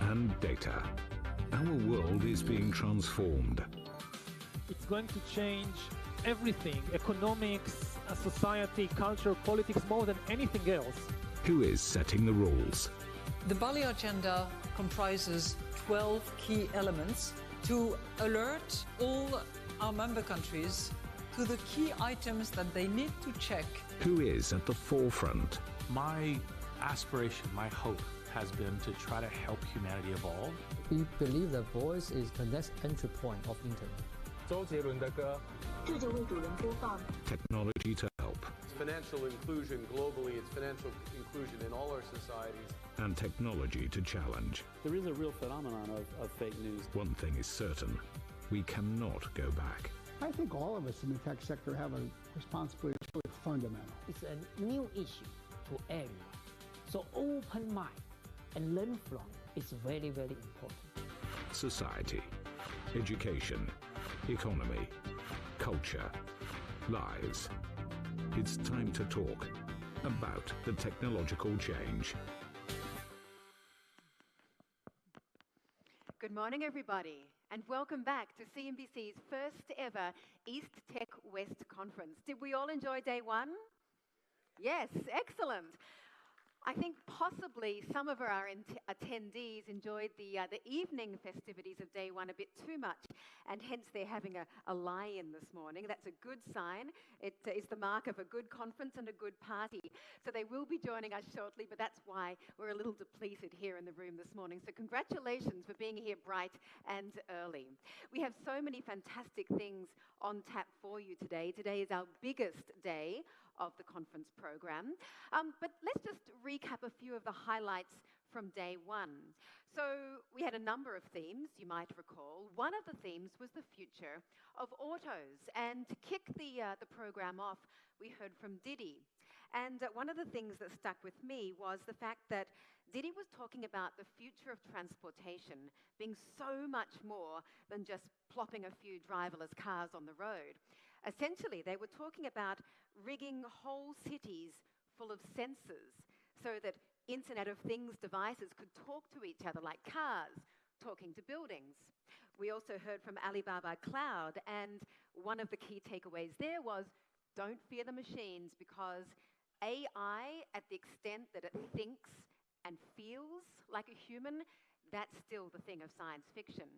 and data. Our world is being transformed. It's going to change everything, economics, society, culture, politics, more than anything else. Who is setting the rules? The Bali Agenda comprises 12 key elements to alert all our member countries to the key items that they need to check. Who is at the forefront? My aspiration, my hope has been to try to help humanity evolve. We believe that voice is the next entry point of internet. 周杰伦的歌，这就为主人播放。 Technology to help. It's financial inclusion globally, it's financial inclusion in all our societies. And technology to challenge. There is a real phenomenon of fake news. One thing is certain, we cannot go back. I think all of us in the tech sector have a responsibility that's really fundamental. It's a new issue to everyone. So open mind and learn from it is very, very important. Society, education, economy, culture, lives. It's time to talk about the technological change. Good morning, everybody, and welcome back to CNBC's first ever East Tech West Conference. Did we all enjoy day one? Yes, excellent. I think possibly some of our attendees enjoyed the evening festivities of day one a bit too much, and hence they're having a lie-in this morning. That's a good sign. It is the mark of a good conference and a good party. So they will be joining us shortly, but that's why we're a little depleted here in the room this morning. So congratulations for being here bright and early. We have so many fantastic things on tap for you today. Today is our biggest day of the conference program. But let's just recap a few of the highlights from day one. So we had a number of themes, you might recall. One of the themes was the future of autos. And to kick the program off, we heard from Didi. And one of the things that stuck with me was the fact that Didi was talking about the future of transportation being so much more than just plopping a few driverless cars on the road. Essentially, they were talking about rigging whole cities full of sensors so that Internet of Things devices could talk to each other like cars talking to buildings. We also heard from Alibaba Cloud, and one of the key takeaways there was don't fear the machines, because AI, at the extent that it thinks and feels like a human, that's still the thing of science fiction.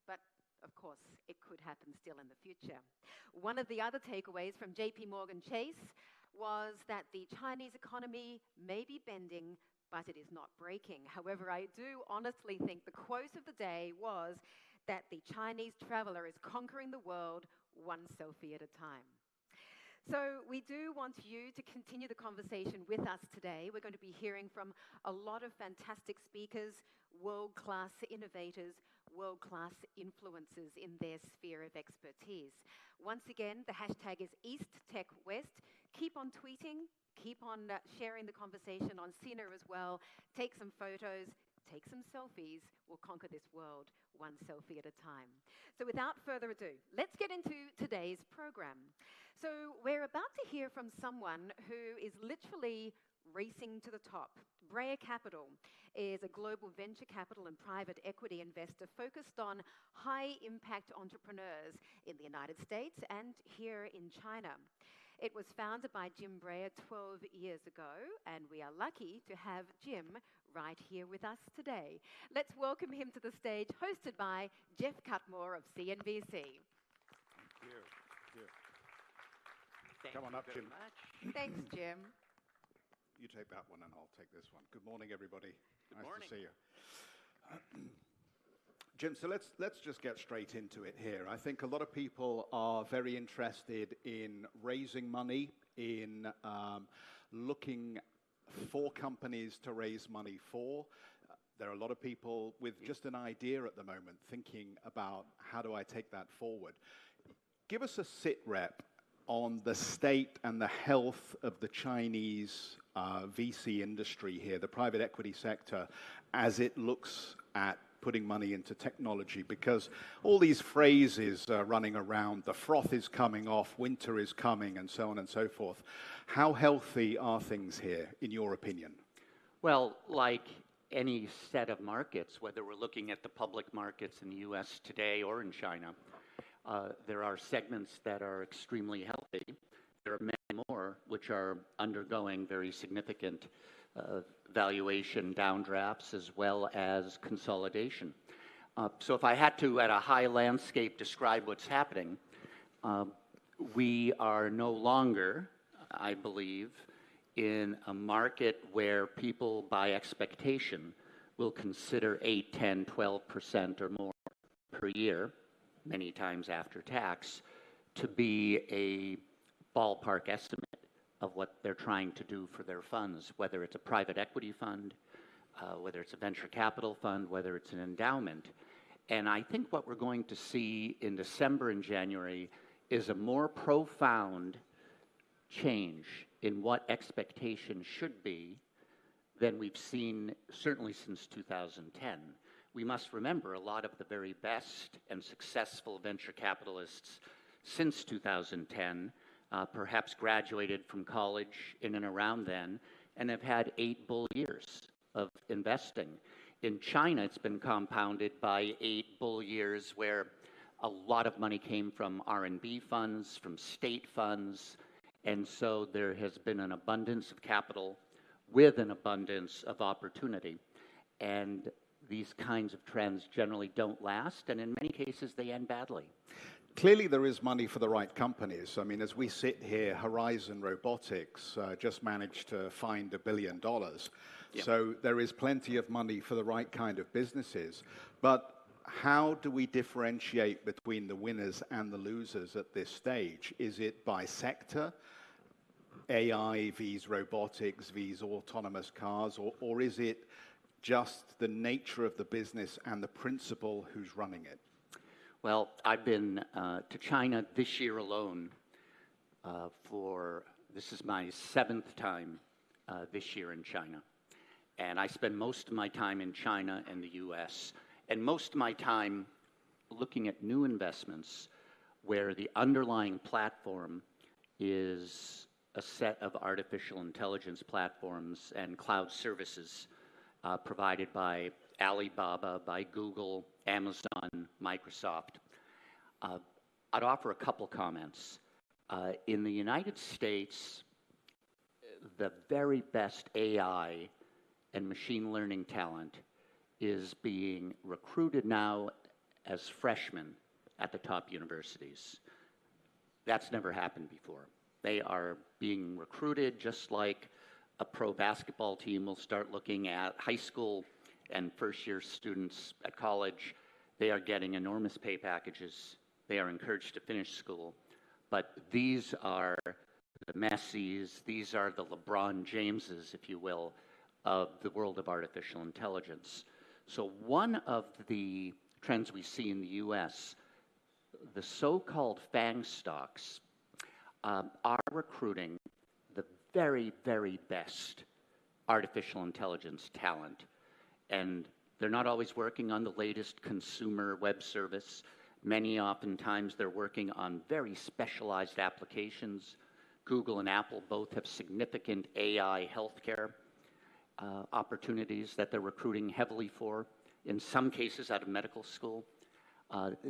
But of course, it could happen still in the future. One of the other takeaways from JP Morgan Chase was that the Chinese economy may be bending, but it is not breaking. However, I do honestly think the quote of the day was that the Chinese traveler is conquering the world one selfie at a time. So we do want you to continue the conversation with us today. We're going to be hearing from a lot of fantastic speakers, world-class innovators, world-class influencers in their sphere of expertise. Once again, the hashtag is EastTechWest. Keep on tweeting, keep on sharing the conversation on Sina as well. Take some photos, take some selfies. We'll conquer this world one selfie at a time. So without further ado, let's get into today's program. So we're about to hear from someone who is literally racing to the top. Breyer Capital is a global venture capital and private equity investor focused on high-impact entrepreneurs in the United States and here in China. It was founded by Jim Breyer 12 years ago, and we are lucky to have Jim right here with us today. Let's welcome him to the stage, hosted by Jeff Cutmore of CNBC. Thank you. Come on up, Jim. Thanks, Jim. You take that one and I'll take this one. Good morning, everybody. Good nice morning. to see you. Jim, so let's just get straight into it here. I think a lot of people are very interested in raising money, in looking for companies to raise money for. There are a lot of people with just an idea at the moment thinking about how do I take that forward. Give us a sit rep on the state and the health of the Chinese VC industry here, the private equity sector, as it looks at putting money into technology, because all these phrases are running around, the froth is coming off, winter is coming, and so on and so forth. How healthy are things here, in your opinion? Well, like any set of markets, whether we're looking at the public markets in the US today or in China, there are segments that are extremely healthy. There are many more which are undergoing very significant valuation downdrafts as well as consolidation. So if I had to, at a high landscape, describe what's happening, we are no longer, I believe, in a market where people, by expectation, will consider 8, 10, 12% or more per year, many times after tax, to be a ballpark estimate of what they're trying to do for their funds, whether it's a private equity fund, whether it's a venture capital fund, whether it's an endowment. And I think what we're going to see in December and January is a more profound change in what expectations should be than we've seen certainly since 2010. We must remember a lot of the very best and successful venture capitalists since 2010 perhaps graduated from college in and around then and have had 8 bull years of investing. In China, it's been compounded by 8 bull years where a lot of money came from R&B funds, from state funds, and so there has been an abundance of capital with an abundance of opportunity. And these kinds of trends generally don't last, and in many cases they end badly. Clearly there is money for the right companies. I mean, as we sit here, Horizon Robotics just managed to find $1 billion. Yeah. So there is plenty of money for the right kind of businesses. But how do we differentiate between the winners and the losers at this stage? Is it by sector? AI vs robotics vs autonomous cars, or is it just the nature of the business and the principal who's running it? Well, I've been to China this year alone this is my 7th time this year in China. And I spend most of my time in China and the US, and most of my time looking at new investments where the underlying platform is a set of artificial intelligence platforms and cloud services provided by Alibaba, by Google, Amazon, Microsoft. I'd offer a couple comments. In the United States, the very best AI and machine learning talent is being recruited now as freshmen at the top universities. That's never happened before. They are being recruited just like a pro basketball team will start looking at high school and first-year students at college. They are getting enormous pay packages. They are encouraged to finish school. But these are the Messis, these are the LeBron Jameses, if you will, of the world of artificial intelligence. So one of the trends we see in the US, the so-called FANG stocks, are recruiting the very, very best artificial intelligence talent. And they're not always working on the latest consumer web service. Many oftentimes they're working on very specialized applications. Google and Apple both have significant AI healthcare opportunities that they're recruiting heavily for, in some cases out of medical school.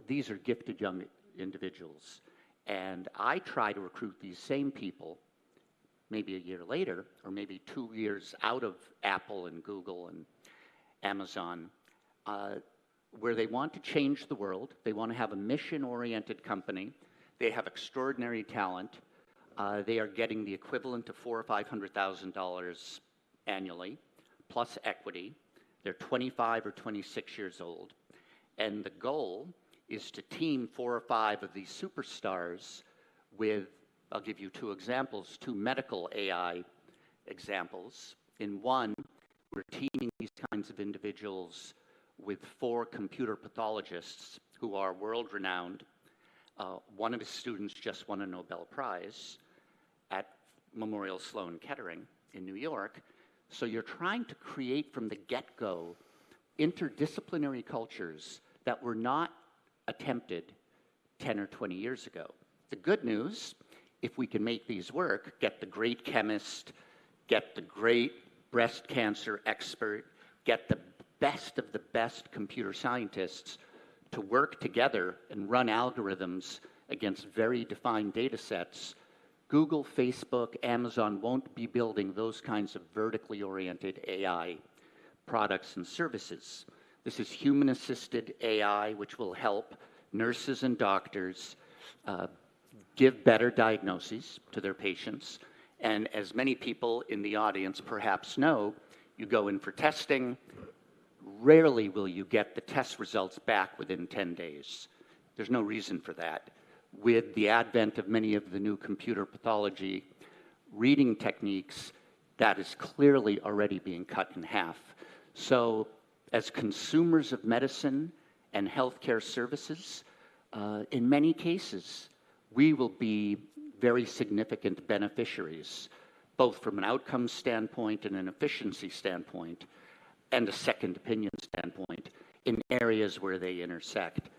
These are gifted young individuals. And I try to recruit these same people maybe a year later, or maybe 2 years out of Apple and Google and Amazon, where they want to change the world. They want to have a mission-oriented company. They have extraordinary talent. They are getting the equivalent of $400,000 or $500,000 annually, plus equity. They're 25 or 26 years old. And the goal is to team 4 or 5 of these superstars with, I'll give you 2 examples, 2 medical AI examples. In one, we're teaming these kinds of individuals with 4 computer pathologists who are world-renowned. One of his students just won a Nobel Prize at Memorial Sloan Kettering in New York. So you're trying to create from the get-go interdisciplinary cultures that were not attempted 10 or 20 years ago. The good news, if we can make these work, get the great chemist, get the great breast cancer expert, get the best computer scientists to work together and run algorithms against very defined data sets, Google, Facebook, Amazon won't be building those kinds of vertically oriented AI products and services. This is human-assisted AI, which will help nurses and doctors give better diagnoses to their patients. And as many people in the audience perhaps know, you go in for testing, rarely will you get the test results back within 10 days. There's no reason for that. With the advent of many of the new computer pathology reading techniques, that is clearly already being cut in half. So as consumers of medicine and healthcare services, in many cases, we will be very significant beneficiaries, both from an outcome standpoint and an efficiency standpoint, and a second opinion standpoint, in areas where they intersect.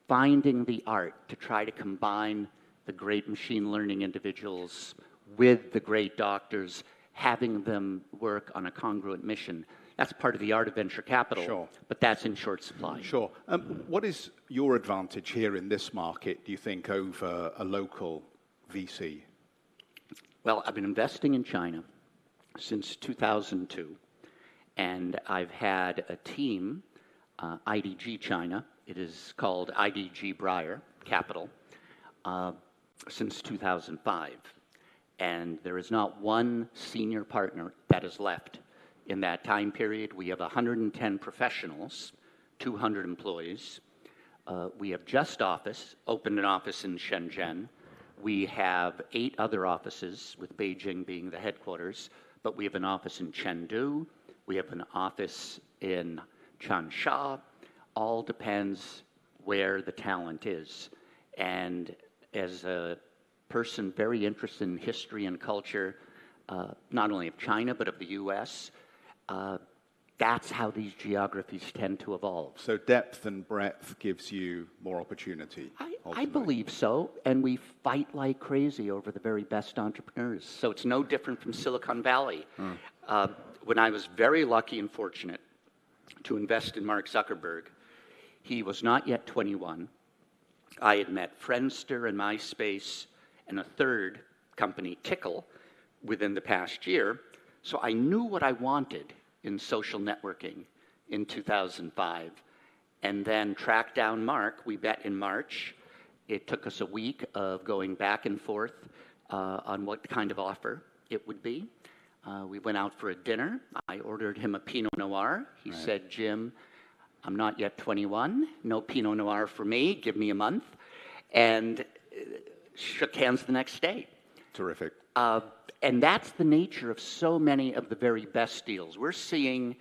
Finding the art to try to combine the great machine learning individuals with the great doctors, having them work on a congruent mission. That's part of the art of venture capital, Sure. But that's in short supply. Sure. What is your advantage here in this market, do you think, over a local VC? Well, I've been investing in China since 2002, and I've had a team, IDG China, it is called IDG Breyer Capital, since 2005. And there is not one senior partner that is left in that time period. We have 110 professionals, 200 employees. We have just opened an office in Shenzhen. We have 8 other offices, with Beijing being the headquarters, but we have an office in Chengdu. We have an office in Changsha. All depends where the talent is. And as a person very interested in history and culture, not only of China, but of the US, that's how these geographies tend to evolve. So depth and breadth gives you more opportunity? I believe so, and we fight like crazy over the very best entrepreneurs. So it's no different from Silicon Valley. When I was very lucky and fortunate to invest in Mark Zuckerberg, he was not yet 21. I had met Friendster and MySpace and a third company, Tickle, within the past year. So I knew what I wanted in social networking in 2005, and then tracked down Mark. We met in March. It took us a week of going back and forth on what kind of offer it would be. We went out for a dinner. I ordered him a Pinot Noir. He said, Jim, I'm not yet 21. No Pinot Noir for me. Give me a month. And shook hands the next day. Terrific. And that's the nature of so many of the very best deals. We're seeing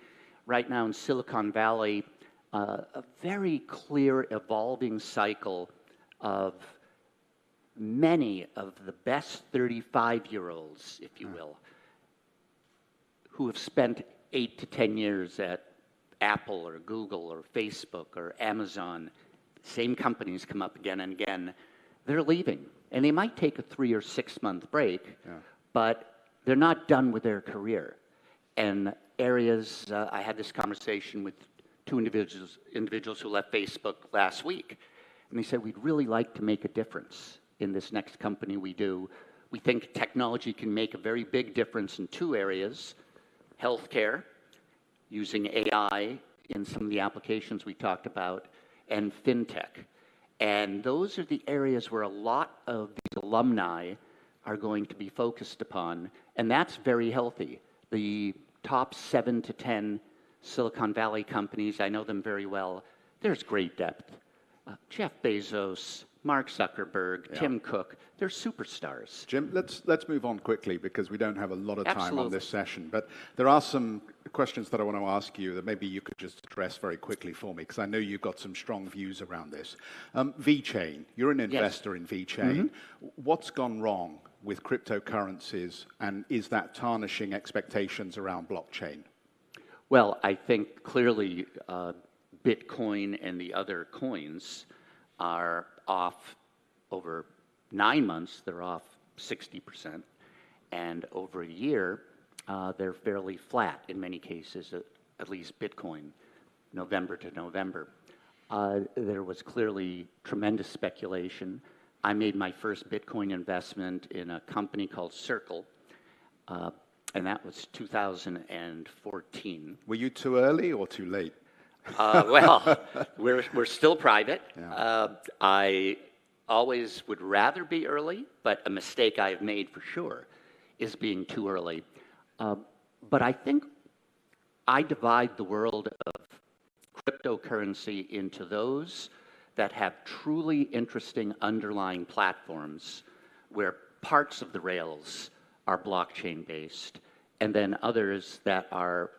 right now in Silicon Valley a very clear evolving cycle of many of the best 35-year-olds, if you will, who have spent 8 to 10 years at Apple or Google or Facebook or Amazon. Same companies come up again and again. They're leaving. And they might take a 3 or 6 month break, but they're not done with their career. And areas, I had this conversation with 2 individuals who left Facebook last week. And they said, we'd really like to make a difference in this next company we do. We think technology can make a very big difference in 2 areas: healthcare, using AI in some of the applications we talked about, and fintech. And those are the areas where a lot of these alumni are going to be focused upon, and that's very healthy. The top 7 to 10 Silicon Valley companies, I know them very well, there's great depth. Jeff Bezos, Mark Zuckerberg, Tim Cook, they're superstars. Jim, let's move on quickly because we don't have a lot of time on this session. But there are some questions that I want to ask you that maybe you could just address very quickly for me, because I know you've got some strong views around this. VeChain, you're an investor in VeChain. What's gone wrong with cryptocurrencies, and is that tarnishing expectations around blockchain? Well, I think clearly Bitcoin and the other coins are off over 9 months, they're off 60%. And over a year, they're fairly flat in many cases. at least Bitcoin, November to November. There was clearly tremendous speculation. I made my first Bitcoin investment in a company called Circle, and that was 2014. Were you too early or too late? Well, we're still private. Yeah. I always would rather be early, but a mistake I have made for sure is being too early. But I think I divide the world of cryptocurrency into those that have truly interesting underlying platforms where parts of the rails are blockchain-based, and then others that are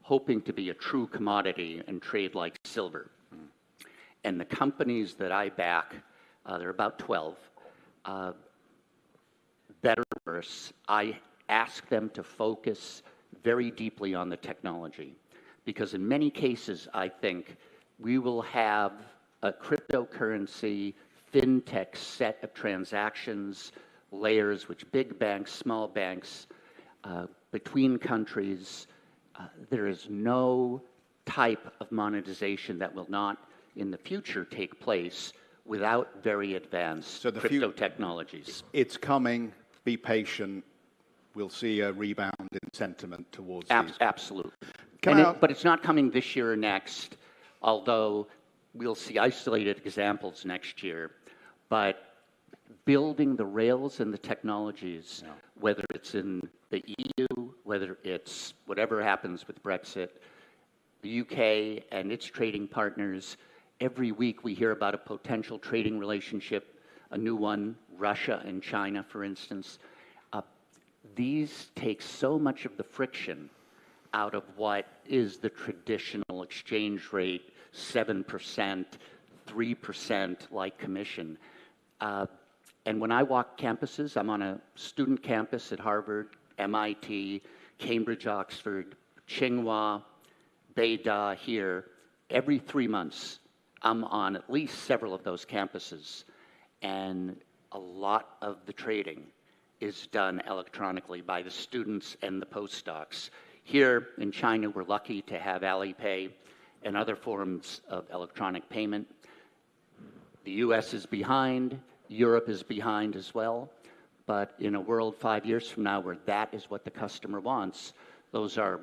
hoping to be a true commodity and trade like silver. And the companies that I back, there are about 12, better or worse, I ask them to focus very deeply on the technology. Because in many cases, I think we will have a cryptocurrency, fintech set of transactions, layers which big banks, small banks, between countries, there is no type of monetization that will not in the future take place without very advanced crypto technologies. It's coming, be patient, we'll see a rebound in sentiment towards these. Absolutely. But it's not coming this year or next, although we'll see isolated examples next year. But building the rails and the technologies, whether it's in the EU, whether it's whatever happens with Brexit, the UK and its trading partners, every week we hear about a potential trading relationship, a new one, Russia and China, for instance. These take so much of the friction out of what is the traditional exchange rate, 7%, 3% like commission. And when I walk campuses, I'm on a student campus at Harvard, MIT, Cambridge, Oxford, Tsinghua, Beida here. Every 3 months, I'm on at least several of those campuses. And a lot of the trading is done electronically by the students and the postdocs. Here in China, we're lucky to have Alipay and other forms of electronic payment. The US is behind, Europe is behind as well, but in a world 5 years from now where that is what the customer wants, those are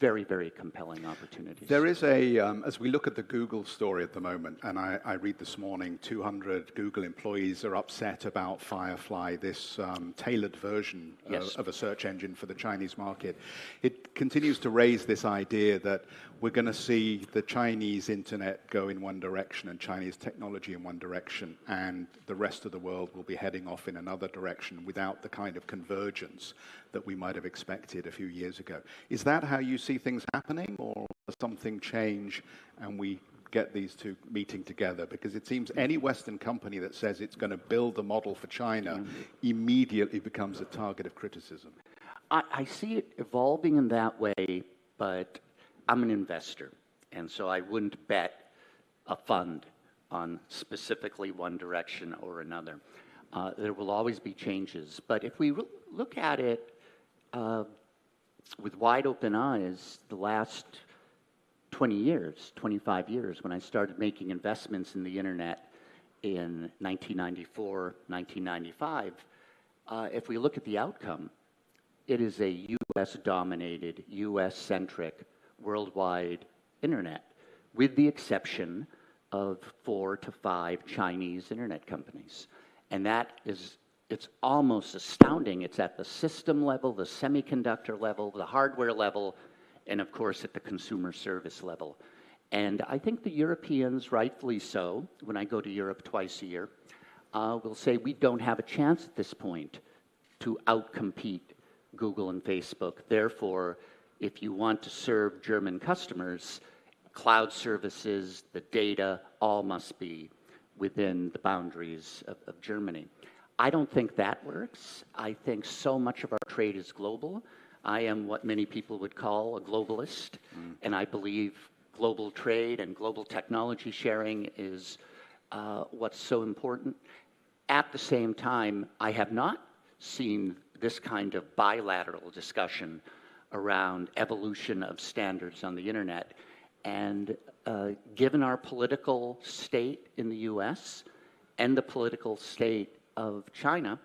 very, very compelling opportunities. There is as we look at the Google story at the moment, and I read this morning, 200 Google employees are upset about Firefly, this tailored version of a search engine for the Chinese market. It continues to raise this idea that we're going to see the Chinese internet go in one direction and Chinese technology in one direction, and the rest of the world will be heading off in another direction without the kind of convergence that we might have expected a few years ago. Is that how you see things happening, or does something change and we get these two meeting together? Because it seems any Western company that says it's going to build a model for China immediately becomes a target of criticism. I see it evolving in that way, but I'm an investor, and so I wouldn't bet a fund on specifically one direction or another. There will always be changes, but if we look at it with wide open eyes, the last 20 years, 25 years, when I started making investments in the internet in 1994, 1995, if we look at the outcome, it is a US-dominated, US-centric, worldwide internet, with the exception of 4 to 5 Chinese internet companies. And that is, it's almost astounding. It's at the system level, the semiconductor level, the hardware level, and of course at the consumer service level. And I think the Europeans, rightfully so, when I go to Europe twice a year, will say we don't have a chance at this point to outcompete Google and Facebook. Therefore, if you want to serve German customers, cloud services, the data, all must be within the boundaries of Germany. I don't think that works. I think so much of our trade is global. I am what many people would call a globalist, and I believe global trade and global technology sharing is what's so important. At the same time, I have not seen this kind of bilateral discussion around evolution of standards on the internet. And given our political state in the US and the political state of China,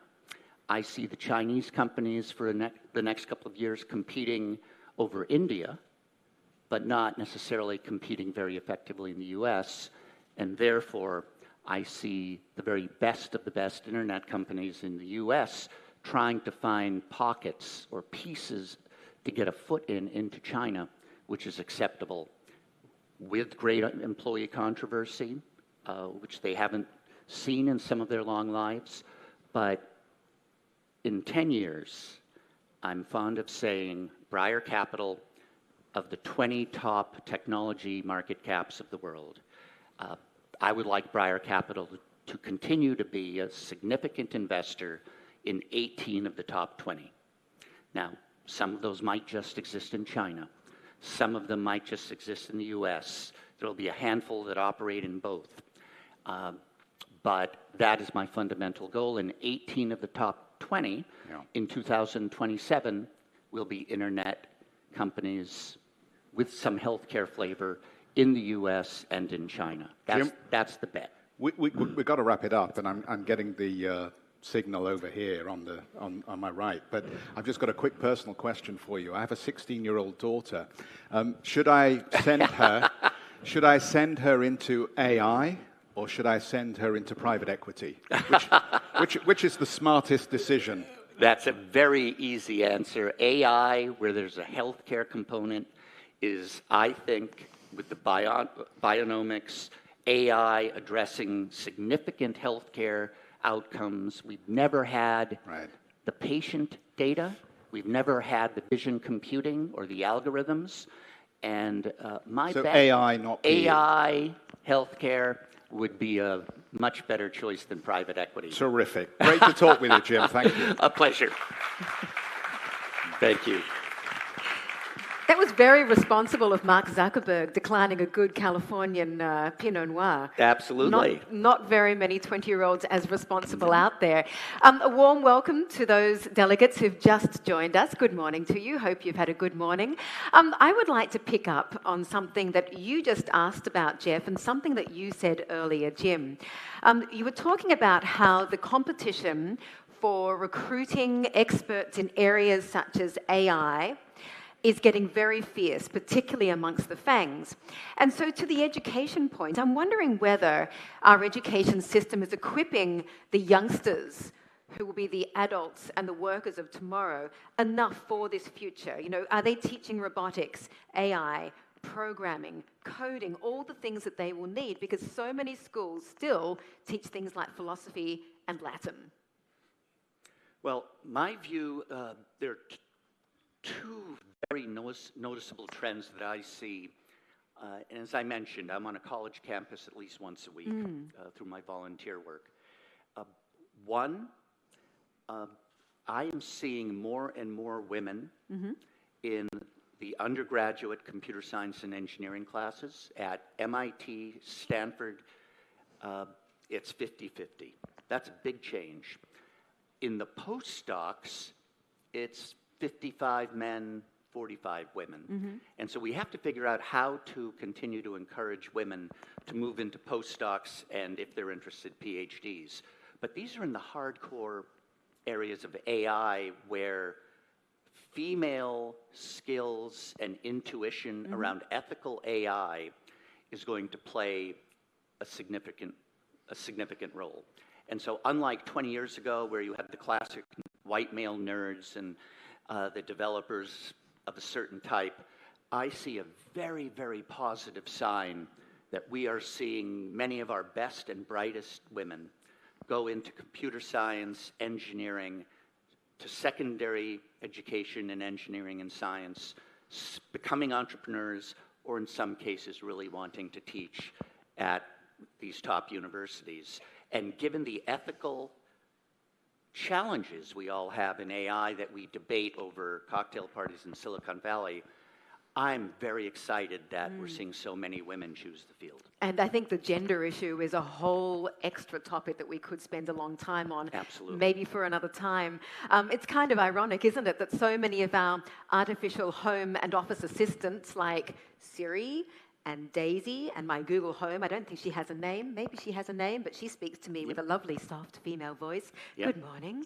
I see the Chinese companies for the next couple of years competing over India, but not necessarily competing very effectively in the US. And therefore, I see the very best of the best internet companies in the US trying to find pockets or pieces to get a foot into China, which is acceptable, with great employee controversy, which they haven't seen in some of their long lives. But in 10 years, I'm fond of saying Breyer Capital, of the 20 top technology market caps of the world, I would like Breyer Capital to continue to be a significant investor in 18 of the top 20. Now, some of those might just exist in China. Some of them might just exist in the US. There will be a handful that operate in both. But that is my fundamental goal. And 18 of the top 20 in 2027 will be internet companies with some healthcare flavor in the US and in China. That's the bet. We've got to wrap it up, and I'm getting the signal over here on my right. But I've just got a quick personal question for you. I have a 16-year-old daughter. Should I send her into AI, or should I send her into private equity? Which is the smartest decision? That's a very easy answer. AI, where there's a healthcare component, is, I think, with the bionomics, AI addressing significant healthcare outcomes. We've never had the patient data. We've never had the vision computing or the algorithms. And my bet, AI, not AI, healthcare would be a much better choice than private equity. Terrific. Great to talk with you, Jim. Thank you. A pleasure. Thank you. That was very responsible of Mark Zuckerberg declining a good Californian Pinot Noir. Absolutely. Not very many 20-year-olds as responsible out there. A warm welcome to those delegates who've just joined us. Good morning to you. Hope you've had a good morning. I would like to pick up on something that you just asked about, Jeff, and something that you said earlier, Jim. You were talking about how the competition for recruiting experts in areas such as AI is getting very fierce, particularly amongst the FANGs. And so to the education point, I'm wondering whether our education system is equipping the youngsters who will be the adults and the workers of tomorrow enough for this future. You know, are they teaching robotics, AI, programming, coding, all the things that they will need? Because so many schools still teach things like philosophy and Latin. Well, my view, there are two very noticeable trends that I see. And as I mentioned, I'm on a college campus at least once a week through my volunteer work. One, I am seeing more and more women in the undergraduate computer science and engineering classes at MIT, Stanford. It's 50-50. That's a big change. In the postdocs, it's 55 men, 45 women. And so we have to figure out how to continue to encourage women to move into postdocs and, if they're interested, PhDs. But these are in the hardcore areas of AI where female skills and intuition around ethical AI is going to play a significant role. And so unlike 20 years ago where you had the classic white male nerds and the developers of a certain type, I see a very, very positive sign that we are seeing many of our best and brightest women go into computer science, engineering, to secondary education in engineering and science, becoming entrepreneurs, or in some cases really wanting to teach at these top universities. And given the ethical challenges we all have in AI that we debate over cocktail parties in Silicon Valley, I'm very excited that we're seeing so many women choose the field. And I think the gender issue is a whole extra topic that we could spend a long time on. Absolutely. Maybe for another time. It's kind of ironic, isn't it, that so many of our artificial home and office assistants like Siri and Daisy and my Google Home, I don't think she has a name. Maybe she has a name, but she speaks to me with a lovely, soft female voice. Yep. Good morning.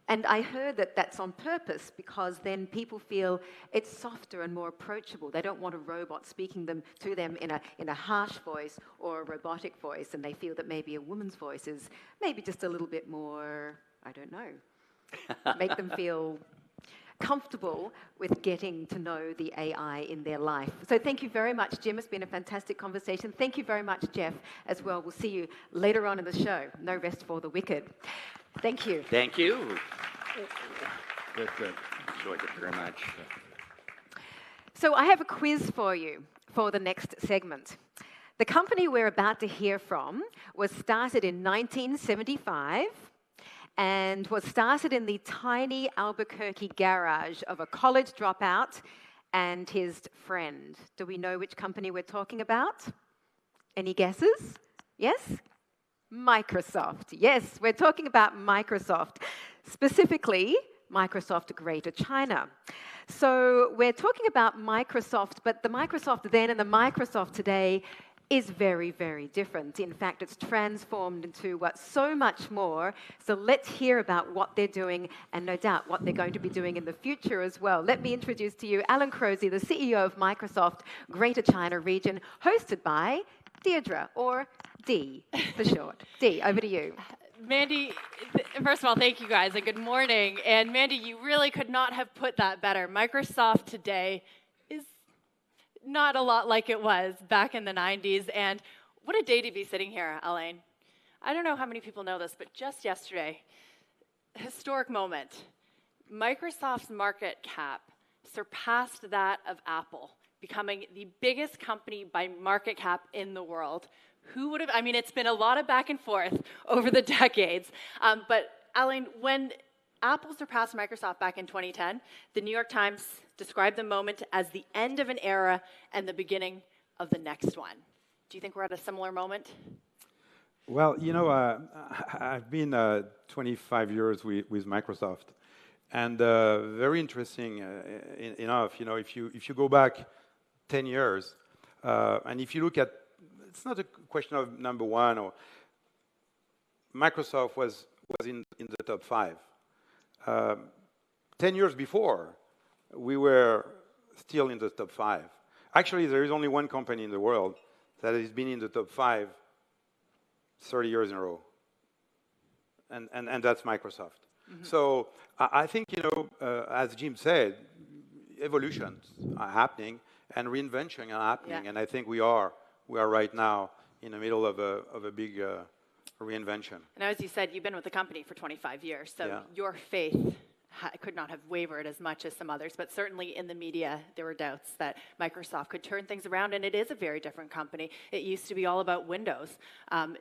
And I heard that that's on purpose because then people feel it's softer and more approachable. They don't want a robot speaking to them in a harsh voice or a robotic voice, and they feel that maybe a woman's voice is maybe just a little bit more, I don't know, make them feel comfortable with getting to know the AI in their life. So thank you very much, Jim. It's been a fantastic conversation. Thank you very much, Jeff, as well. We'll see you later on in the show. No rest for the wicked. Thank you. Thank you. Good. Enjoyed it very much. So I have a quiz for you for the next segment. The company we're about to hear from was started in 1975 and was started in the tiny Albuquerque garage of a college dropout and his friend. Do we know which company we're talking about? Any guesses? Yes? Microsoft. Yes, we're talking about Microsoft, specifically Microsoft Greater China. So we're talking about Microsoft, but the Microsoft then and the Microsoft today is very, very different. In fact, it's transformed into so much more. So let's hear about what they're doing and no doubt what they're going to be doing in the future as well. Let me introduce to you Alan Crozier, the CEO of Microsoft Greater China region, hosted by Deirdre, or D for short. D, over to you. Mandy, first of all, thank you guys, and good morning. And Mandy, you really could not have put that better. Microsoft today is not a lot like it was back in the 90s. And what a day to be sitting here, Elaine. I don't know how many people know this, but just yesterday, historic moment. Microsoft's market cap surpassed that of Apple, becoming the biggest company by market cap in the world. Who would have, I mean, it's been a lot of back and forth over the decades. But Elaine, when Apple surpassed Microsoft back in 2010, the New York Times described the moment as the end of an era and the beginning of the next one. Do you think we're at a similar moment? Well, you know, I've been 25 years with Microsoft. And very interesting enough, you know, if you go back 10 years, and if you look at, it's not a question of number one, or Microsoft was in the top 5. 10 years before, we were still in the top 5. Actually, there is only one company in the world that has been in the top 5 30 years in a row, and that's Microsoft. Mm-hmm. So I think, you know, as Jim said, evolutions are happening and reinvention are happening, and I think we are right now in the middle of a big reinvention. And as you said, you've been with the company for 25 years, so your faith could not have wavered as much as some others, but certainly in the media, there were doubts that Microsoft could turn things around, and it is a very different company. It used to be all about Windows.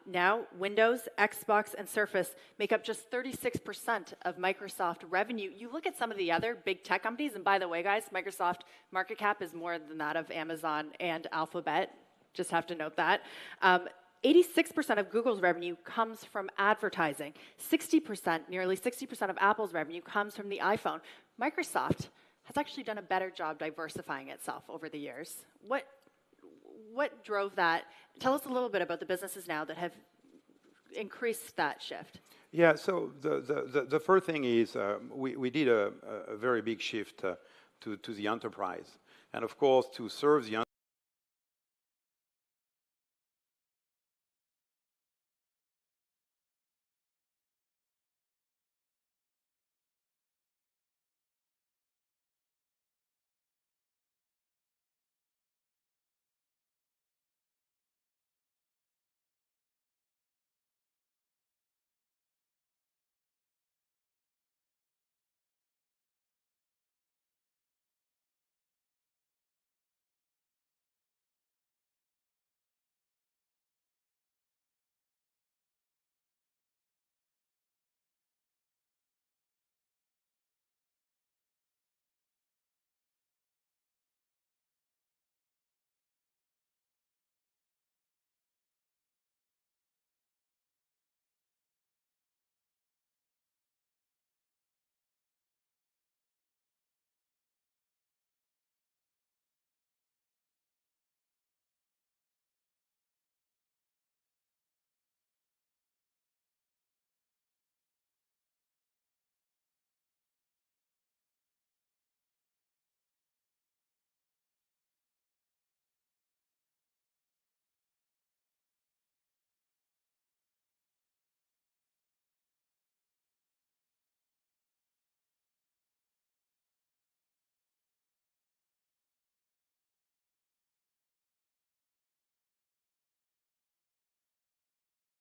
Now, Windows, Xbox, and Surface make up just 36% of Microsoft revenue. You look at some of the other big tech companies, and by the way, guys, Microsoft market cap is more than that of Amazon and Alphabet. Just have to note that. 86% of Google's revenue comes from advertising. 60%, nearly 60% of Apple's revenue comes from the iPhone. Microsoft has actually done a better job diversifying itself over the years. What drove that? Tell us a little bit about the businesses now that have increased that shift. Yeah, so the first thing is we did a very big shift to the enterprise. And of course, to serve the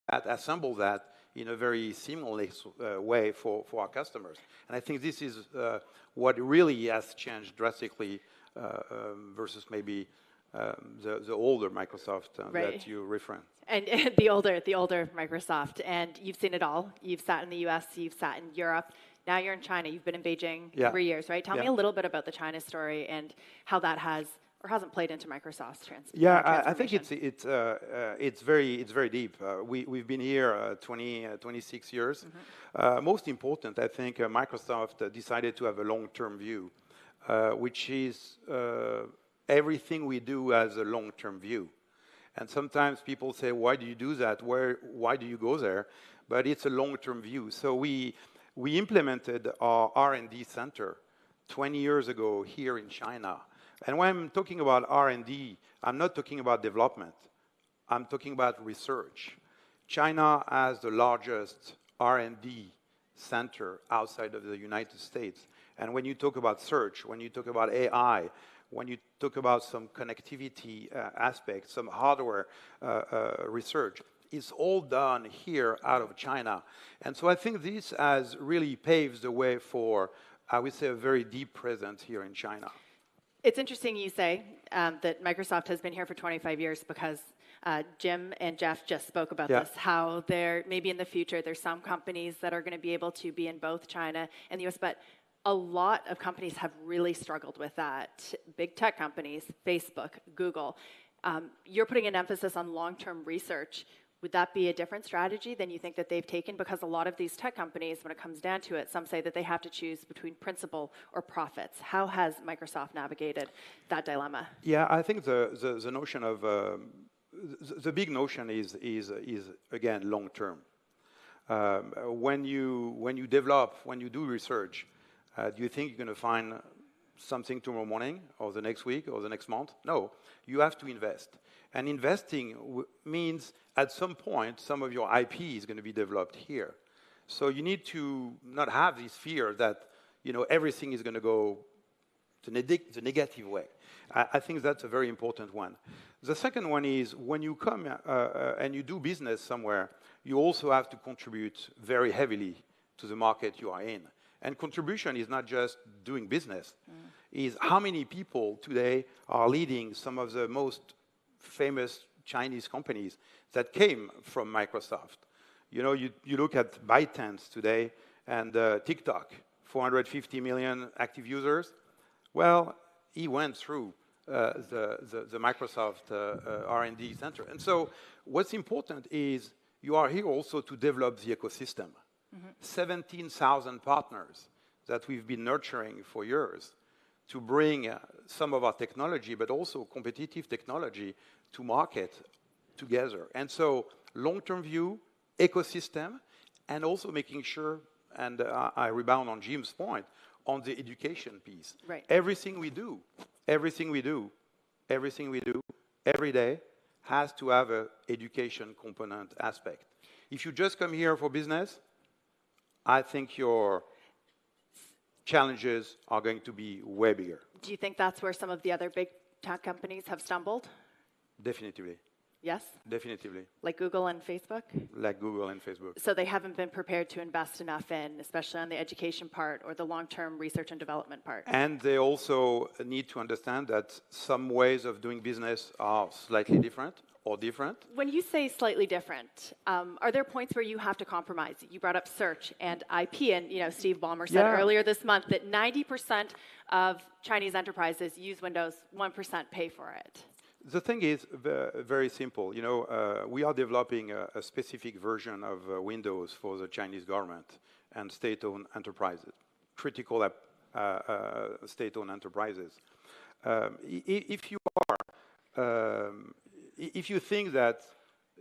that, assemble that in a very seamless way for our customers. And I think this is what really has changed drastically versus maybe the older Microsoft that you referenced. And the older Microsoft. And you've seen it all. You've sat in the US, you've sat in Europe. Now you're in China. You've been in Beijing 3 years, right? Tell me a little bit about the China story and how that has or hasn't played into Microsoft's transformation. Yeah, I think it's very deep. We've been here 26 years. Most important, I think Microsoft decided to have a long-term view, which is everything we do has a long-term view. And sometimes people say, why do you do that? Why do you go there? But it's a long-term view. So we implemented our R&D center 20 years ago here in China. And when I'm talking about R&D, I'm not talking about development. I'm talking about research. China has the largest R&D center outside of the United States. And when you talk about search, when you talk about AI, when you talk about some connectivity aspects, some hardware research, it's all done here out of China. And so I think this has really paved the way for, I would say, a very deep presence here in China. It's interesting you say that Microsoft has been here for 25 years because Jim and Jeff just spoke about this, how there, maybe in the future, there's some companies that are going to be able to be in both China and the US, but a lot of companies have really struggled with that. Big tech companies, Facebook, Google. You're putting an emphasis on long-term research. Would that be a different strategy than you think that they've taken? Because a lot of these tech companies, when it comes down to it, some say that they have to choose between principle or profits. How has Microsoft navigated that dilemma? Yeah, I think the notion of, the big notion is again, long-term. When you develop, when you do research, do you think you're going to find something tomorrow morning or the next week or the next month? No, you have to invest. And investing means at some point, some of your IP is going to be developed here. So you need to not have this fear that everything is going to go the negative way. I think that's a very important one. The second one is when you come and you do business somewhere, you also have to contribute very heavily to the market you are in. And contribution is not just doing business. Is how many people today are leading some of the most famous Chinese companies that came from Microsoft. You look at ByteDance today and TikTok, 450 million active users. Well, he went through the Microsoft R&D center. And so what's important is you are here also to develop the ecosystem. 17,000 partners that we've been nurturing for years to bring some of our technology, but also competitive technology to market together. And so long-term view, ecosystem, and also making sure, and I rebound on Jim's point, on the education piece. Right. Everything we do every day has to have an education component aspect. If you just come here for business, I think your challenges are going to be way bigger. Do you think that's where some of the other big tech companies have stumbled? Definitively. Yes? Definitively. Like Google and Facebook? Like Google and Facebook. So they haven't been prepared to invest enough in, especially on the education part or the long-term research and development part. And they also need to understand that some ways of doing business are slightly different or different. When you say slightly different, are there points where you have to compromise? You brought up search and IP, and Steve Ballmer said earlier this month that 90% of Chinese enterprises use Windows, 1% pay for it. The thing is very simple. We are developing a specific version of Windows for the Chinese government and state-owned enterprises, critical state-owned enterprises. If you think that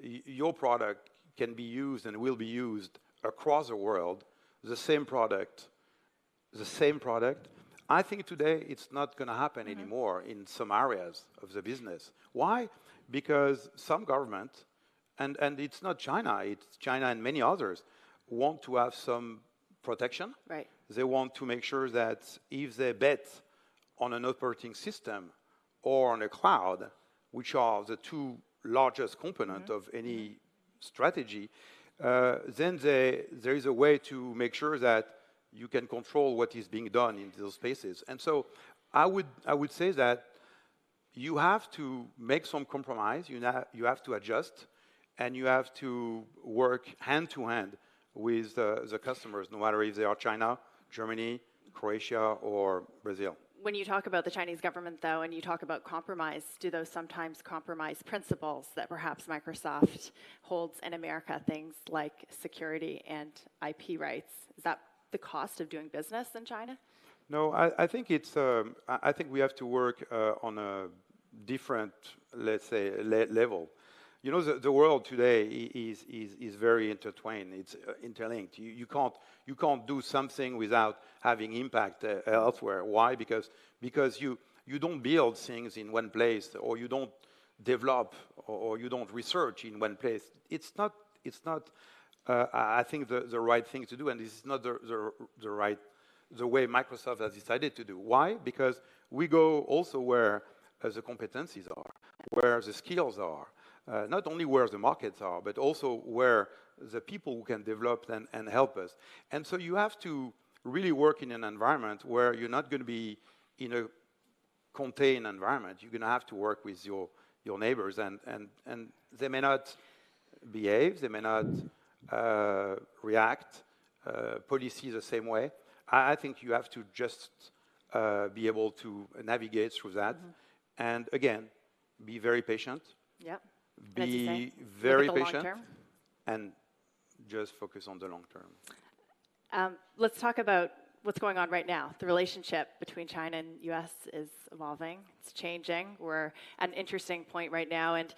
your product can be used and will be used across the world, the same product, I think today it's not going to happen anymore in some areas of the business. Why? Because some government, and it's not China, it's China and many others, want to have some protection. Right. They want to make sure that if they bet on an operating system or on a cloud, which are the two largest components of any strategy, then there is a way to make sure that you can control what is being done in those spaces. And so I would say that you have to make some compromise, you have to adjust, and you have to work hand-to-hand with the customers, no matter if they are China, Germany, Croatia, or Brazil. When you talk about the Chinese government, though, and you talk about compromise, do those sometimes compromise principles that perhaps Microsoft holds in America, things like security and IP rights? Is that the cost of doing business in China? No, I think it's. I think we have to work on a different, let's say, level. You know, the world today is very intertwined. It's interlinked. You can't do something without having impact elsewhere. Why? Because you don't build things in one place, or you don't develop, or you don't research in one place. It's not. I think the right thing to do, and this is not the way Microsoft has decided to do. Why? Because we go also where the competencies are, where the skills are. Not only where the markets are, but also where the people who can develop and help us. And so you have to really work in an environment where you're not going to be in a contained environment. You're going to have to work with your neighbors, and they may not behave, they may not react policy the same way. I think you have to just be able to navigate through that. And again, be very patient. Yep. Be very patient and just focus on the long term. Let's talk about what's going on right now. The relationship between China and U.S. is evolving. It's changing. We're at an interesting point right now, and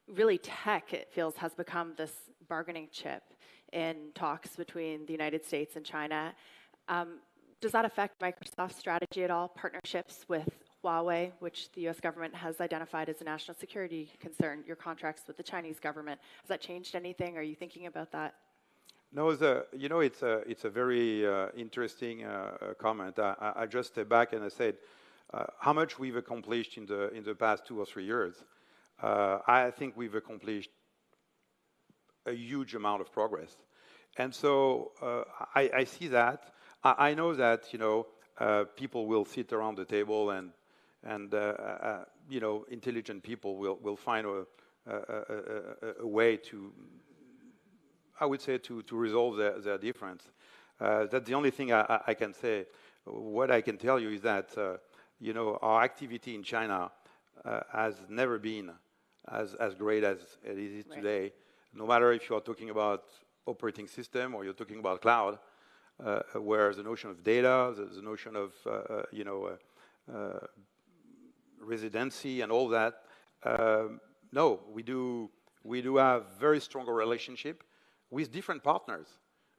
really tech, it feels, has become this bargaining chip in talks between the United States and China. Does that affect Microsoft's strategy at all? Partnerships with Huawei, which the U.S. government has identified as a national security concern, your contracts with the Chinese government. Has that changed anything? Are you thinking about that? No, it's a very interesting comment. I just stepped back and I said, how much we've accomplished in the past 2 or 3 years. I think we've accomplished a huge amount of progress. And so I see that. I know that, people will sit around the table and intelligent people will find a way to, I would say, to resolve their difference. That's the only thing I can say. What I can tell you is that, our activity in China has never been as great as it is today. No matter if you are talking about operating system or you're talking about cloud, where the notion of data, the notion of, residency and all that. No, we do have very strong relationship with different partners,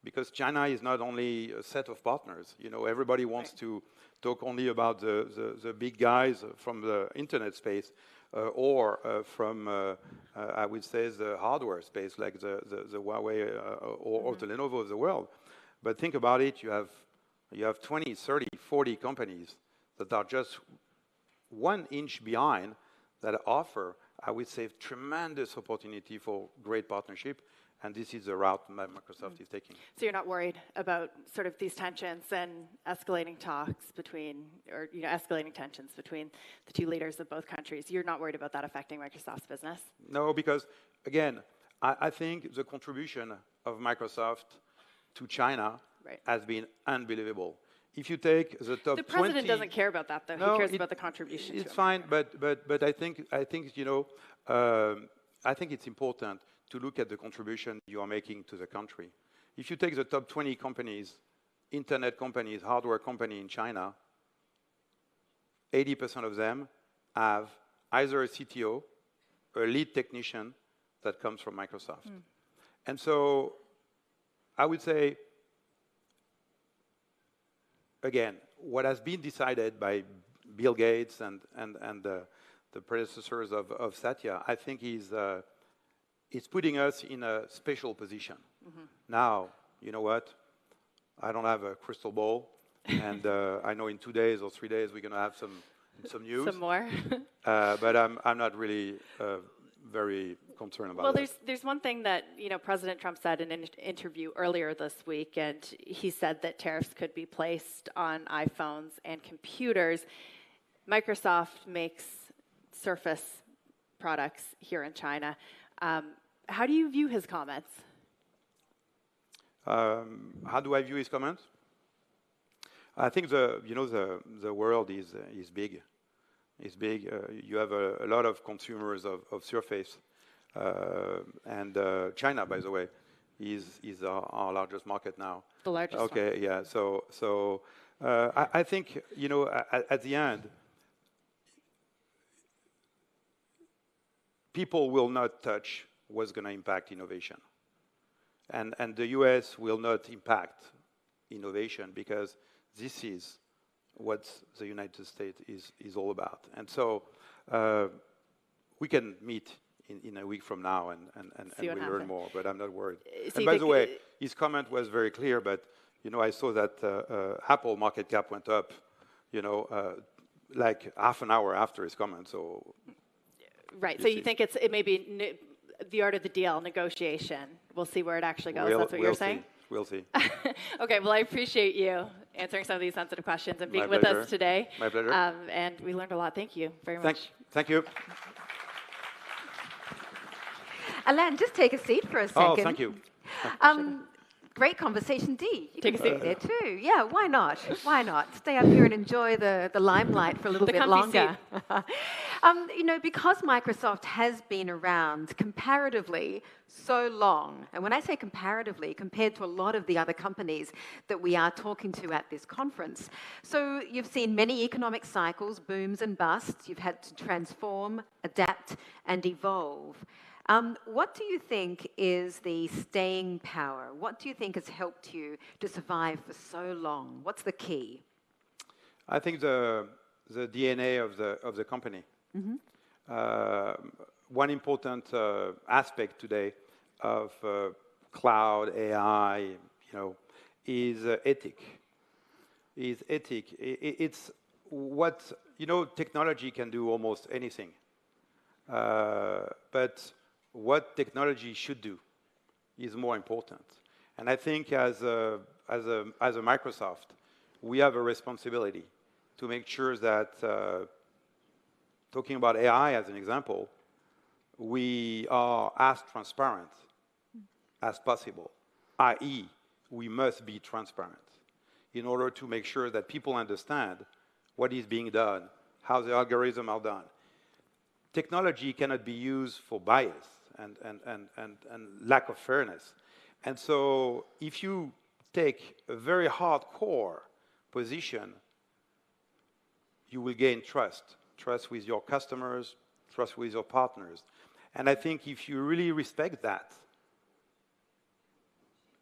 because China is not only a set of partners. Everybody wants to talk only about the big guys from the internet space, or from I would say the hardware space, like the Huawei or the Lenovo of the world. But think about it: you have 20, 30, 40 companies that are just 1 inch behind, that offer, I would say, tremendous opportunity for great partnership, and this is the route Microsoft is taking. So you're not worried about sort of these tensions and escalating talks between, or escalating tensions between the two leaders of both countries. You're not worried about that affecting Microsoft's business? No, because again, I think the contribution of Microsoft to China has been unbelievable. If you take the top 20... The president doesn't care about that, though. No, he cares about the contribution. It's fine, but I think I think it's important to look at the contribution you are making to the country. If you take the top 20 companies, internet companies, hardware company in China, 80% of them have either a CTO or a lead technician that comes from Microsoft. And so I would say, again, what has been decided by Bill Gates and the predecessors of Satya, I think is putting us in a special position. Now, you know what? I don't have a crystal ball, and I know in 2 days or 3 days we're going to have some news. Some more. But I'm not really very concerned about well, that. there's one thing that President Trump said in an interview earlier this week, and he said that tariffs could be placed on iPhones and computers. Microsoft makes Surface products here in China. How do you view his comments? How do I view his comments? I think the world is big. It's big. You have a lot of consumers of Surface, and China, by the way, is our largest market now. The largest. Okay, one. Yeah. So I think at the end, people will not touch what's going to impact innovation, and the U.S. will not impact innovation because this is what the United States is all about. And so we can meet in a week from now and we'll learn more, but I'm not worried. And by the way, his comment was very clear, but I saw that Apple market cap went up, like half an hour after his comment. So right. So you think it may be the art of the deal, negotiation. We'll see where it actually goes. That's what you're saying? We'll see. Okay, well, I appreciate you answering some of these sensitive questions and being with us today. My pleasure. And we learned a lot. Thank you very much. Thank you. Alain, just take a seat for a second. Oh, thank you. Great conversation, Dee. You Take can a seat sit there too. Yeah, why not? Why not? Stay up here and enjoy the limelight for a little bit longer. Because Microsoft has been around comparatively so long, and when I say comparatively, compared to a lot of the other companies that we are talking to at this conference, so you've seen many economic cycles, booms and busts. You've had to transform, adapt, and evolve. What do you think is the staying power? What do you think has helped you to survive for so long? What's the key? I think the DNA of the company. Mm-hmm. One important aspect today of cloud AI, is ethic. It's what technology can do almost anything, but what technology should do is more important. And I think as a Microsoft, we have a responsibility to make sure that, talking about AI as an example, we are as transparent as possible, i.e., we must be transparent in order to make sure that people understand what is being done, how the algorithms are done. Technology cannot be used for bias and lack of fairness. And so if you take a very hardcore position, you will gain trust with your customers, trust with your partners. And I think if you really respect that,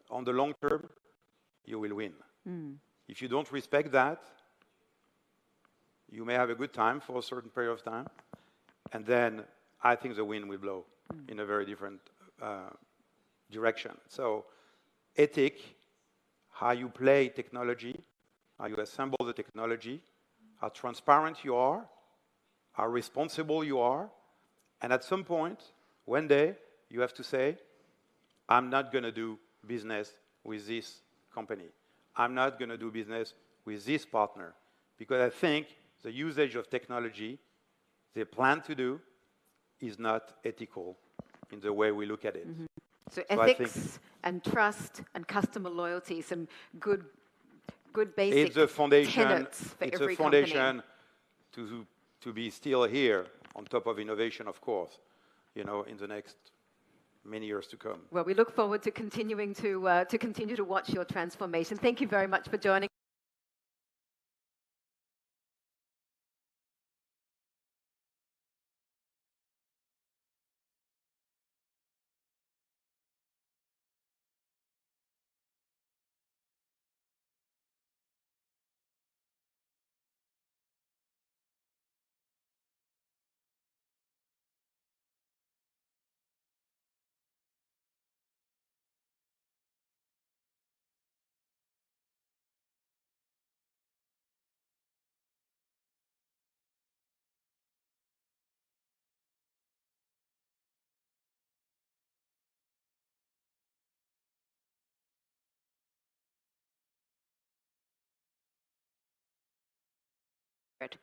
on the long term, you will win. Mm. If you don't respect that, you may have a good time for a certain period of time, and then I think the wind will blow in a very different direction. So ethic, how you play technology, how you assemble the technology, how transparent you are, how responsible you are, and at some point, one day, you have to say, I'm not going to do business with this company. I'm not going to do business with this partner, because I think the usage of technology they plan to do is not ethical in the way we look at it. Mm-hmm. So ethics and trust and customer loyalty, some good basic it's a foundation, tenets for it's every a foundation company. to be still here on top of innovation, of course, in the next many years to come. Well, we look forward to continuing to continue to watch your transformation. Thank you very much for joining.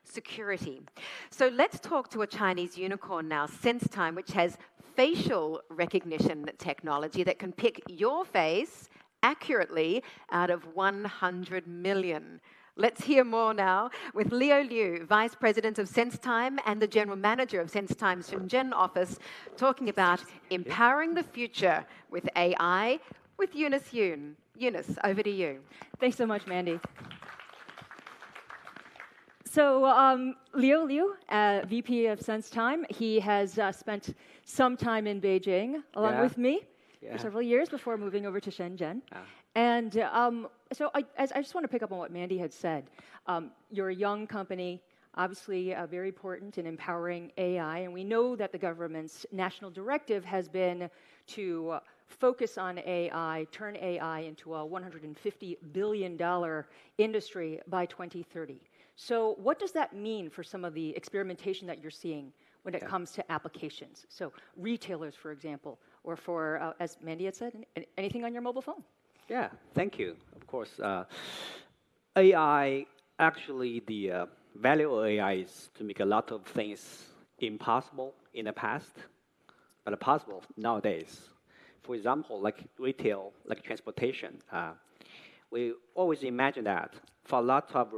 security. So let's talk to a Chinese unicorn now, SenseTime, which has facial recognition technology that can pick your face accurately out of 100 million. Let's hear more now with Leo Liu, Vice President of SenseTime and the General Manager of SenseTime's Shenzhen office, talking about empowering the future with AI with Eunice Yoon. Eunice, over to you. Thanks so much, Mandy. So Leo Liu, VP of SenseTime, he has spent some time in Beijing along with me for several years before moving over to Shenzhen. And so I just want to pick up on what Mandy had said. You're a young company, obviously very important in empowering AI, and we know that the government's national directive has been to focus on AI, turn AI into a $150 billion industry by 2030. So what does that mean for some of the experimentation that you're seeing when it comes to applications? So retailers, for example, or for, as Mandy had said, anything on your mobile phone? Yeah, thank you. Of course, AI, actually the value of AI is to make a lot of things impossible in the past, but possible nowadays. For example, like retail, like transportation, we always imagine that for a lot of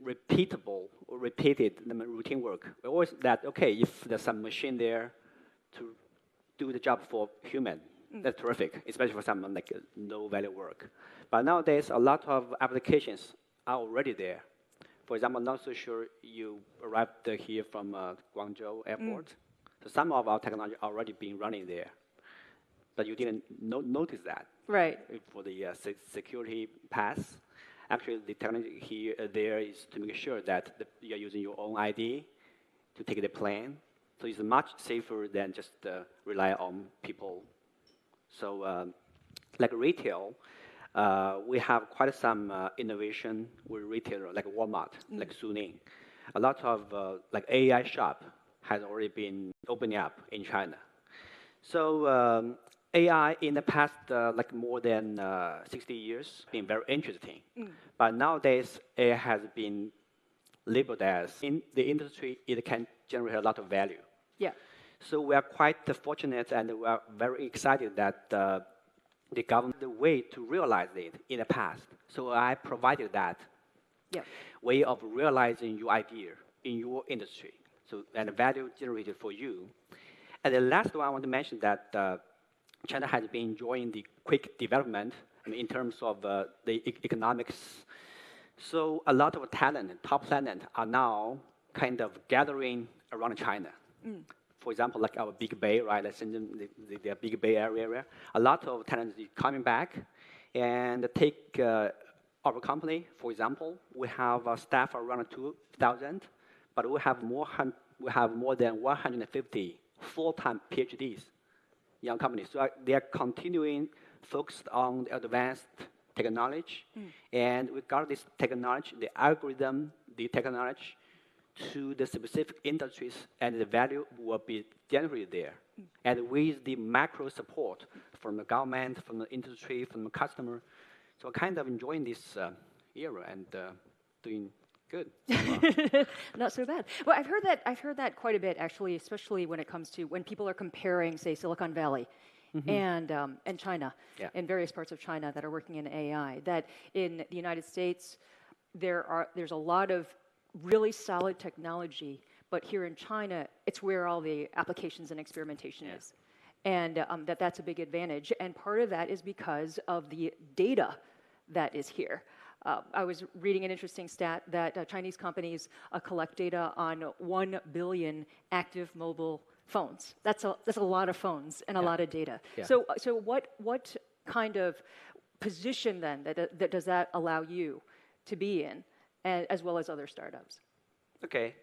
repeatable or repeated routine work, we always that, okay, if there's some machine there to do the job for human, that's terrific, especially for some like no-value work. But nowadays, a lot of applications are already there. For example, I'm not so sure you arrived here from Guangzhou airport. So some of our technology already been running there, but you didn't notice that. Right. For the security pass, actually the technology here there is to make sure that you are using your own ID to take the plane. So it's much safer than just rely on people. So like retail, we have quite some innovation with retailer like Walmart, like Suning. A lot of like AI shop has already been opening up in China. So AI in the past like more than 60 years been very interesting. But nowadays AI has been labeled as in the industry it can generate a lot of value. Yeah. So we are quite fortunate and we are very excited that the government the way to realize it in the past. So I provided that way of realizing your idea in your industry. So and the value generated for you. And the last one I want to mention that China has been enjoying the quick development in terms of the economics. So a lot of talent, top talent, are now kind of gathering around China. For example, like our Big Bay, right? The Big Bay area. A lot of talent is coming back, and take our company, for example. We have a staff around 2,000, but we have more than 150 full-time PhDs, young companies. So they are continuing focused on the advanced technology, and we got this technology, the algorithm, the technology, to the specific industries, and the value will be generated there. And with the macro support from the government, from the industry, from the customer, so kind of enjoying this era and doing good. Not so bad. Well, I've heard that quite a bit, actually, especially when it comes to when people are comparing, say, Silicon Valley and China, and various parts of China that are working in AI. That in the United States, there's a lot of really solid technology, but here in China, it's where all the applications and experimentation is. And that's a big advantage. And part of that is because of the data that is here. I was reading an interesting stat that Chinese companies collect data on 1 billion active mobile phones. That's a lot of phones and a lot of data. So what kind of position then that does that allow you to be in, as well as other startups? Okay.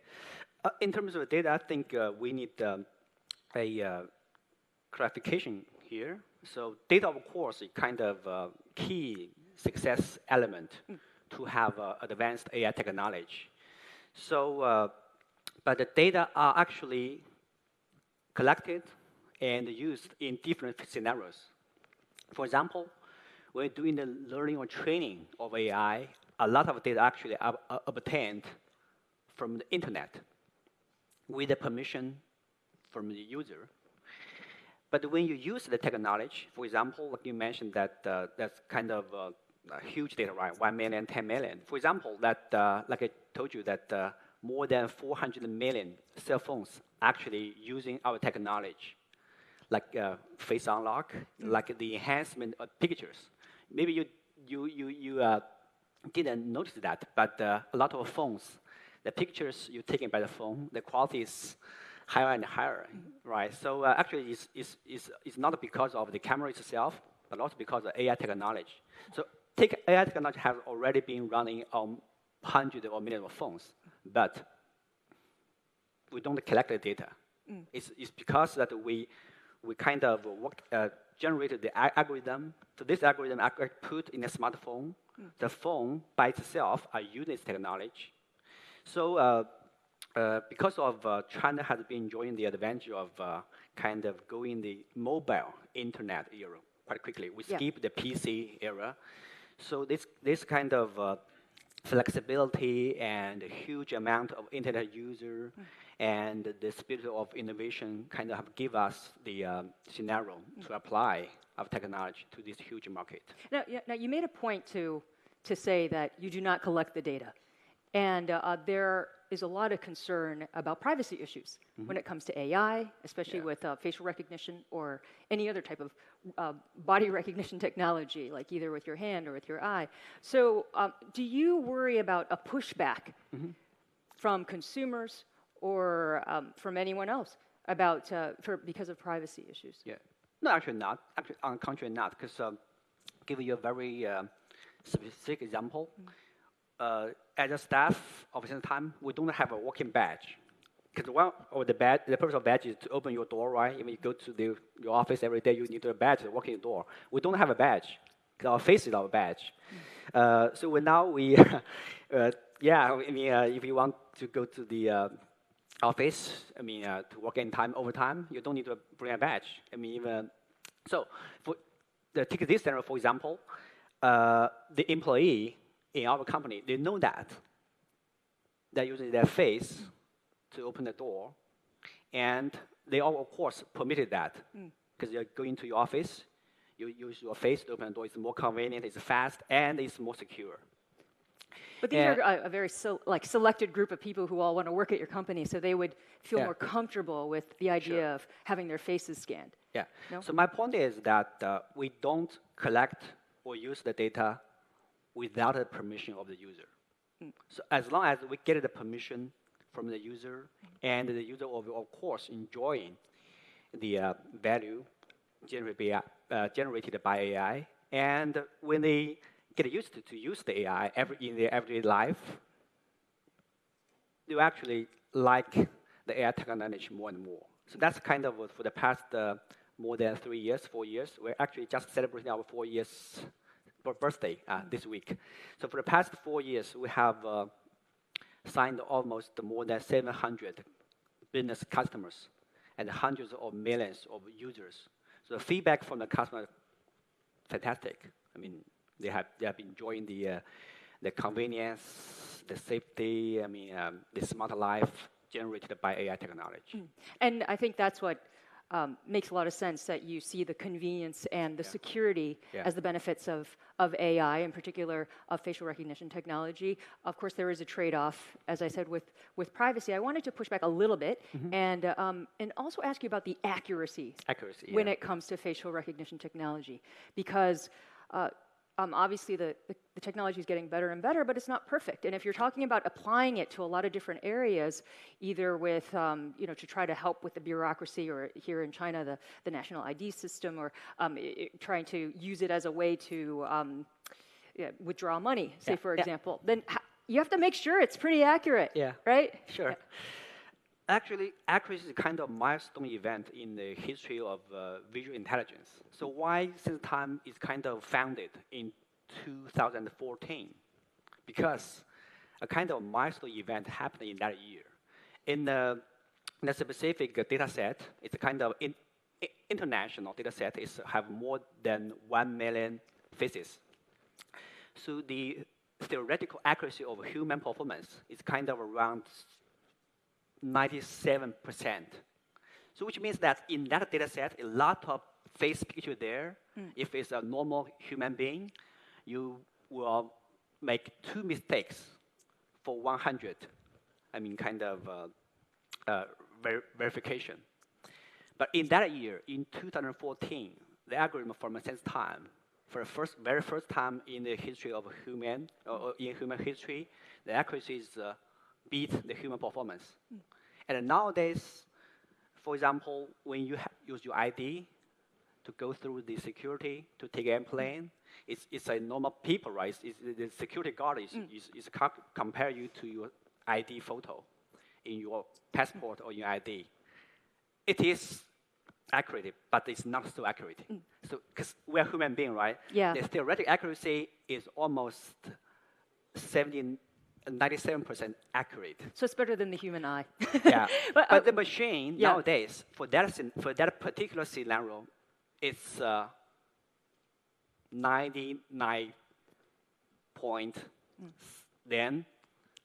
In terms of data, I think we need a clarification here. So data, of course, is kind of a key success element to have advanced AI technology. So, but the data are actually collected and used in different scenarios. For example, when doing the learning or training of AI, a lot of data actually are obtained from the internet with the permission from the user. But when you use the technology, for example, like you mentioned that that's kind of a huge data, right? 1 million, 10 million. For example, that like I told you that more than 400 million cell phones actually using our technology, like face unlock, like the enhancement of pictures. Maybe you didn't notice that, but a lot of phones, the pictures you're taking by the phone, the quality is higher and higher, right? So actually, it's not because of the camera itself, but also because of AI technology. So AI technology has already been running on hundreds or millions of phones, but we don't collect the data. It's because that we kind of generated the algorithm. So this algorithm I put in a smartphone. The phone by itself are using this technology. So because of China has been enjoying the advantage of kind of going the mobile internet era quite quickly. We skip the PC era. So this kind of flexibility and a huge amount of internet user and the spirit of innovation kind of have give us the scenario to apply our technology to this huge market. Now you made a point to say that you do not collect the data. And there is a lot of concern about privacy issues when it comes to AI, especially with facial recognition or any other type of body recognition technology, like either with your hand or with your eye. So do you worry about a pushback from consumers or from anyone else about because of privacy issues? Yeah. No, actually not. Actually, on the contrary, not. Because give you a very specific example. As a staff, of the same time, we don't have a working badge. Because the purpose of badge is to open your door, right? When you go to your office every day, you need a badge to walk in the door. We don't have a badge. Our face is our badge. So if you want to go to the office, to work in time, overtime, you don't need to bring a badge. Take this scenario, for example, the employee in our company, they know that. They're using their face to open the door. And they all, of course, permitted that. Because you're going to your office, you use your face to open the door. It's more convenient, it's fast, and it's more secure. But these are a very selected group of people who all want to work at your company, so they would feel more comfortable with the idea of having their faces scanned. Yeah. No? So my point is that we don't collect or use the data without the permission of the user. So as long as we get the permission from the user, and the user will, of course, enjoying the value generated by AI, and when they get used to use the AI in their everyday life, they actually like the AI technology more and more. So that's kind of for the past more than 4 years. We're actually just celebrating our 4 years birthday this week. So for the past 4 years, we have signed almost more than 700 business customers and hundreds of millions of users. So the feedback from the customer, fantastic. They have been enjoying the convenience, the safety, the smart life generated by AI technology. And I think that's what makes a lot of sense, that you see the convenience and the security as the benefits of AI, in particular of facial recognition technology. Of course, there is a trade-off, as I said, with privacy. I wanted to push back a little bit and also ask you about the accuracy when it comes to facial recognition technology, because obviously the technology is getting better and better, but it's not perfect. And if you're talking about applying it to a lot of different areas, either with, to try to help with the bureaucracy, or here in China, the national ID system, or trying to use it as a way to withdraw money, say, for example, then you have to make sure it's pretty accurate, right? Sure. Actually, accuracy is kind of milestone event in the history of visual intelligence. So why Time is kind of founded in 2014? Because a kind of milestone event happened in that year. In the specific data set, it's a kind of international data set. It have more than 1 million faces. So the theoretical accuracy of human performance is kind of around 97%. So which means that in that data set, a lot of face picture there. If it's a normal human being, you will make 2 mistakes for 100. I mean, kind of verification. But in that year, in 2014, the algorithm for sense time, for the very first time in the history of human, or in human history, the accuracies beat the human performance. And nowadays, for example, when you use your ID to go through the security to take an airplane, it's a normal people, right? The security guard is compare you to your ID photo in your passport or your ID. It is accurate, but it's not so accurate. So, because we're human beings, right? Yeah. The theoretical accuracy is almost 97% accurate. So it's better than the human eye. Yeah. But the machine nowadays, for that particular scenario, it's 99 point, then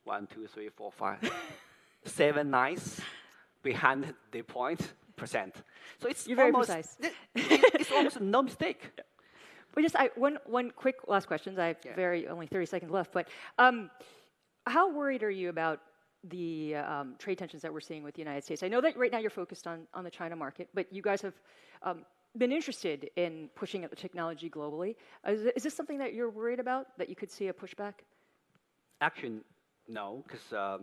1, 2, 3, 4, 5, 7 nines behind the point %. So it's You're very almost, precise. It's almost no mistake. Well, just one quick last question. I have only 30 seconds left. But how worried are you about the trade tensions that we're seeing with the United States? I know that right now you're focused on the China market, but you guys have been interested in pushing out the technology globally. Is this something that you're worried about, that you could see a pushback? Actually, no, because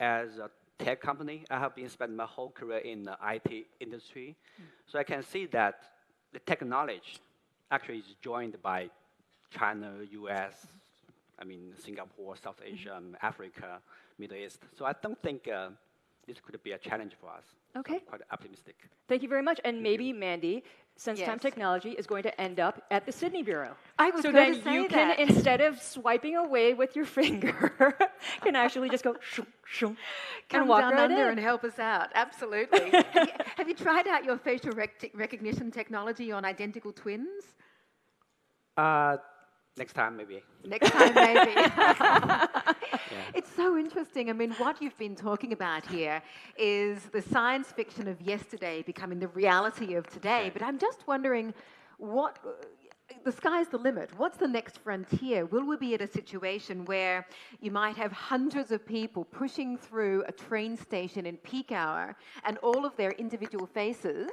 as a tech company, I have been spending my whole career in the IT industry. So I can see that the technology actually is joined by China, US, I mean, Singapore, South Asia, Africa, Middle East. So I don't think this could be a challenge for us. Okay. I'm quite optimistic. Thank you very much. And maybe, Mandy, SenseTime Technology is going to end up at the Sydney Bureau. I was so going then to say you that. can, instead of swiping away with your finger, can actually just go shoo, shoo, Come and walk down right under in. and help us out. Absolutely. have you tried out your facial recognition technology on identical twins? Next time, maybe. Next time, maybe. It's so interesting. I mean, what you've been talking about here is the science fiction of yesterday becoming the reality of today. But I'm just wondering, the sky's the limit. What's the next frontier? Will we be at a situation where you might have hundreds of people pushing through a train station in peak hour and all of their individual faces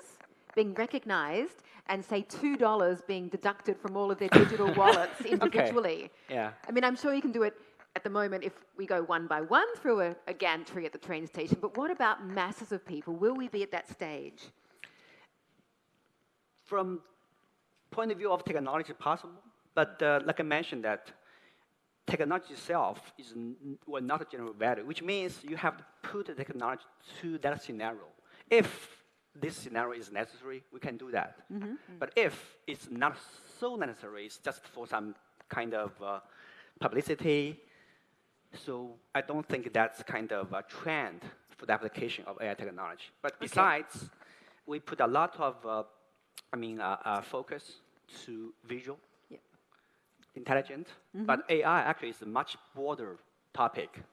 being recognized and, say, $2 being deducted from all of their digital wallets individually? Okay. Yeah. I mean, I'm sure you can do it at the moment if we go one by one through a gantry at the train station, but what about masses of people? Will we be at that stage? From point of view of technology, possible, but like I mentioned, that technology itself will not generate value, which means you have to put the technology to that scenario. If this scenario is necessary, we can do that. But if it's not so necessary, it's just for some kind of publicity, so I don't think that's kind of a trend for the application of AI technology. But besides, we put a lot of focus to visual, intelligent, but AI actually is a much broader topic.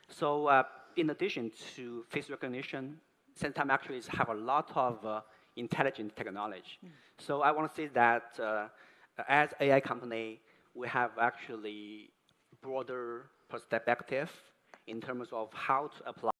So in addition to face recognition, SenseTime actually have a lot of intelligent technology. So I want to say that as AI company, we have actually broader perspective in terms of how to apply